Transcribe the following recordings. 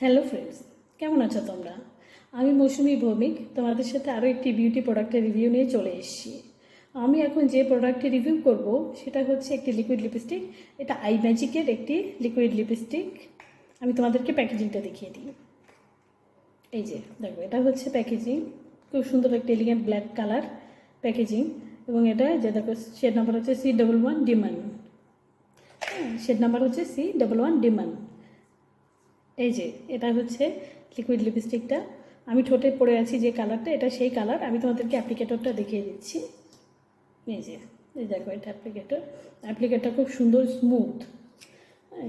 Hello friends, কেমন আছো তোমরা? আমি মৌসুমী ভৌমিক, তোমাদের সাথে আরও একটি বিউটি প্রোডাক্টের রিভিউ নিয়ে চলে এসেছি। আমি এখন যে প্রোডাক্টটি রিভিউ করব সেটা হচ্ছে একটি লিকুইড লিপস্টিক। এটা আই ম্যাজিকের একটি লিকুইড লিপস্টিক। আমি তোমাদেরকে প্যাকেজিংটা দেখিয়ে দিই। এই যে দেখো, এটা হচ্ছে প্যাকেজিং। খুব সুন্দর একটা এলিগেন্ট ব্ল্যাক কালার প্যাকেজিং। এবং এটা যে দেখো, শেড নাম্বার হচ্ছে C11 ডিমান। শেড নাম্বার হচ্ছে C11 ডিমান। এই যে এটা হচ্ছে লিকুইড লিপস্টিকটা। আমি ঠোঁটে পরে আছি যে কালারটা, এটা সেই কালার। আমি তোমাদেরকে অ্যাপ্লিকেটরটা দেখিয়ে দিচ্ছি। এই দেখো, এটা অ্যাপ্লিকেটরটা খুব সুন্দর, স্মুথ।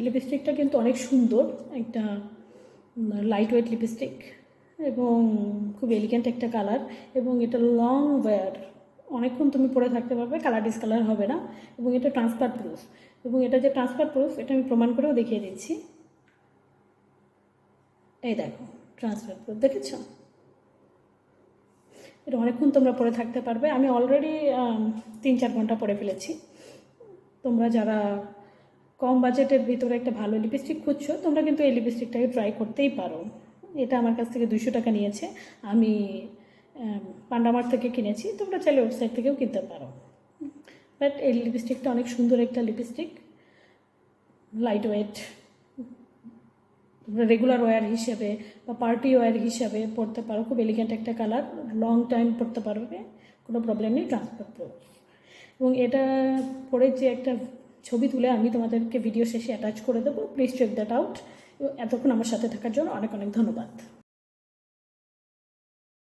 লিপস্টিকটা কিন্তু অনেক সুন্দর, একটা লাইট ওয়েট লিপস্টিক এবং খুব এলিগেন্ট একটা কালার। এবং এটা লং ওয়্যার, অনেকক্ষণ তুমি পরে থাকতে পারবে, কালার ডিসকালার হবে না। এবং এটা ট্রান্সফার প্রুফ। এবং এটা যে ট্রান্সফার প্রুফ এটা আমি প্রমাণ করেও দেখিয়ে দিচ্ছি। এই দেখো, ট্রান্সফার প্রুফ দেখেছ? এটা অনেকক্ষণ তোমরা পরে থাকতে পারবে। আমি অলরেডি 3-4 ঘন্টা পরে ফেলেছি। তোমরা যারা কম বাজেটের ভিতরে একটা ভালো লিপস্টিক খুঁজছো, তোমরা কিন্তু এই লিপস্টিকটাকে ট্রাই করতেই পারো। এটা আমার কাছ থেকে 200 টাকা নিয়েছে। আমি পান্ডামার্ট থেকে কিনেছি, তোমরা চাইলে ওয়েবসাইট থেকেও কিনতে পারো। বাট এই লিপস্টিকটা অনেক সুন্দর একটা lipstick, light weight. Regular wire হিসেবে বা পার্টি ওয়্যার হিসাবে পরতে পারো। খুব এলিগেন্ট একটা কালার, লং টাইম পরতে পারবে, কোনো প্রবলেম নেই, ট্রান্সফার প্রুফ। এবং এটা পরে যে একটা ছবি তুলে আমি তোমাদেরকে ভিডিও শেষে অ্যাটাচ করে দেবো। Please check that out. এতক্ষণ আমার সাথে থাকার জন্য অনেক অনেক ধন্যবাদ।